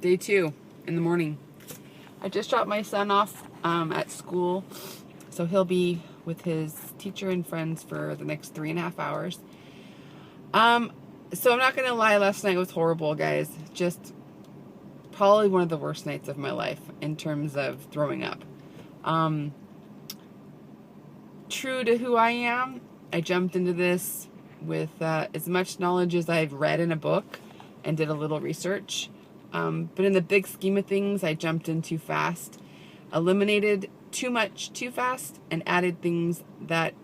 Day 2 in the morning. I just dropped my son off at school, so he'll be with his teacher and friends for the next 3.5 hours. So I'm not gonna lie, last night was horrible, guys. Just probably one of the worst nights of my life in terms of throwing up. True to who I am, I jumped into this with as much knowledge as I've read in a book and did a little research. But in the big scheme of things, I jumped in too fast, eliminated too much too fast, and added things that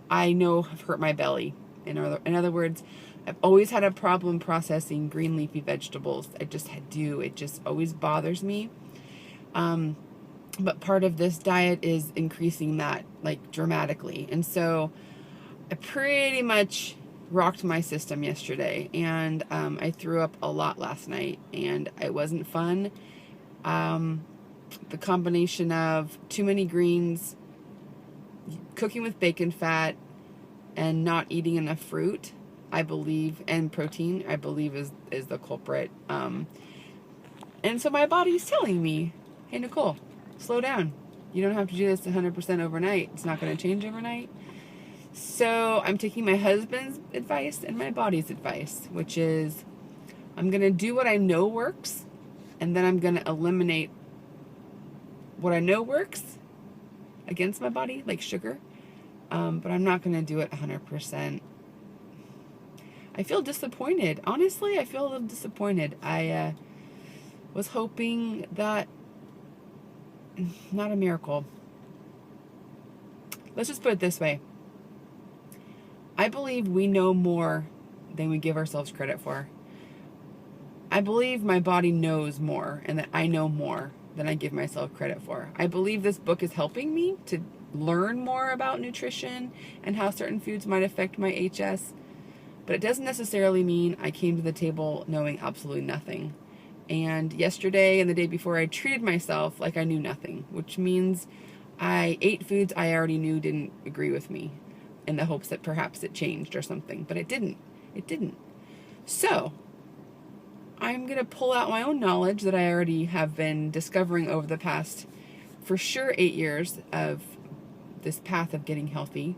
I know have hurt my belly. In other words, I've always had a problem processing green leafy vegetables. I just do. It just always bothers me. But part of this diet is increasing that, like, dramatically. And so I pretty much rocked my system yesterday, and I threw up a lot last night, and it wasn't fun. The combination of too many greens, cooking with bacon fat, and not eating enough fruit, I believe, and protein, I believe is the culprit. And so my body's telling me, hey, Nicole, slow down. You don't have to do this 100% overnight. It's not going to change overnight. So I'm taking my husband's advice and my body's advice, which is I'm going to do what I know works, and then I'm going to eliminate what I know works against my body, like sugar. But I'm not going to do it 100%. I feel disappointed. Honestly, I feel a little disappointed. I was hoping that, not a miracle. Let's just put it this way. I believe we know more than we give ourselves credit for. I believe my body knows more and that I know more than I give myself credit for. I believe this book is helping me to learn more about nutrition and how certain foods might affect my HS, but it doesn't necessarily mean I came to the table knowing absolutely nothing. And yesterday and the day before, I treated myself like I knew nothing, which means I ate foods I already knew didn't agree with me, in the hopes that perhaps it changed or something, but it didn't. It didn't. So I'm going to pull out my own knowledge that I already have been discovering over the past, for sure, 8 years of this path of getting healthy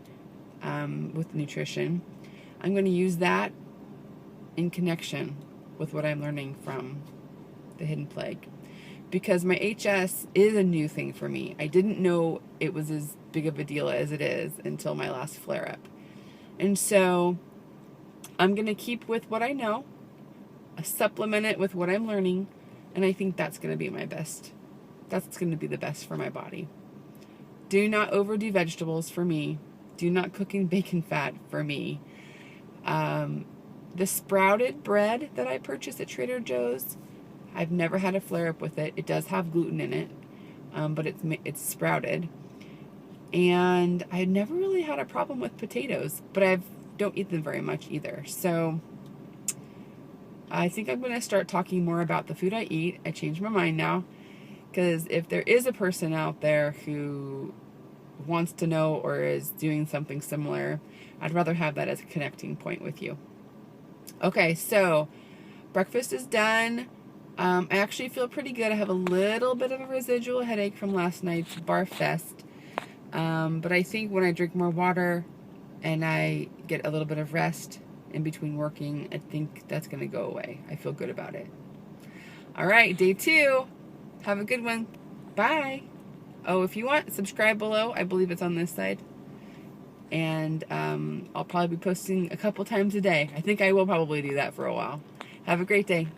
with nutrition. I'm going to use that in connection with what I'm learning from the Hidden Plague, because my HS is a new thing for me. I didn't know it was as big of a deal as it is until my last flare-up. And so I'm going to keep with what I know, supplement it with what I'm learning, and I think that's going to be my best. That's going to be the best for my body. Do not overdo vegetables for me. Do not cook in bacon fat for me. The sprouted bread that I purchased at Trader Joe's, I've never had a flare-up with it. It does have gluten in it, but it's sprouted. And I never really had a problem with potatoes, but I don't eat them very much either. So I think I'm going to start talking more about the food I eat. I changed my mind now, because if there is a person out there who wants to know or is doing something similar, I'd rather have that as a connecting point with you. Okay, so breakfast is done. I actually feel pretty good. I have a little bit of a residual headache from last night's bar fest. But I think when I drink more water and I get a little bit of rest in between working, I think that's going to go away. I feel good about it. All right, day 2. Have a good one. Bye. Oh, if you want, subscribe below. I believe it's on this side. And I'll probably be posting a couple times a day. I think I will probably do that for a while. Have a great day.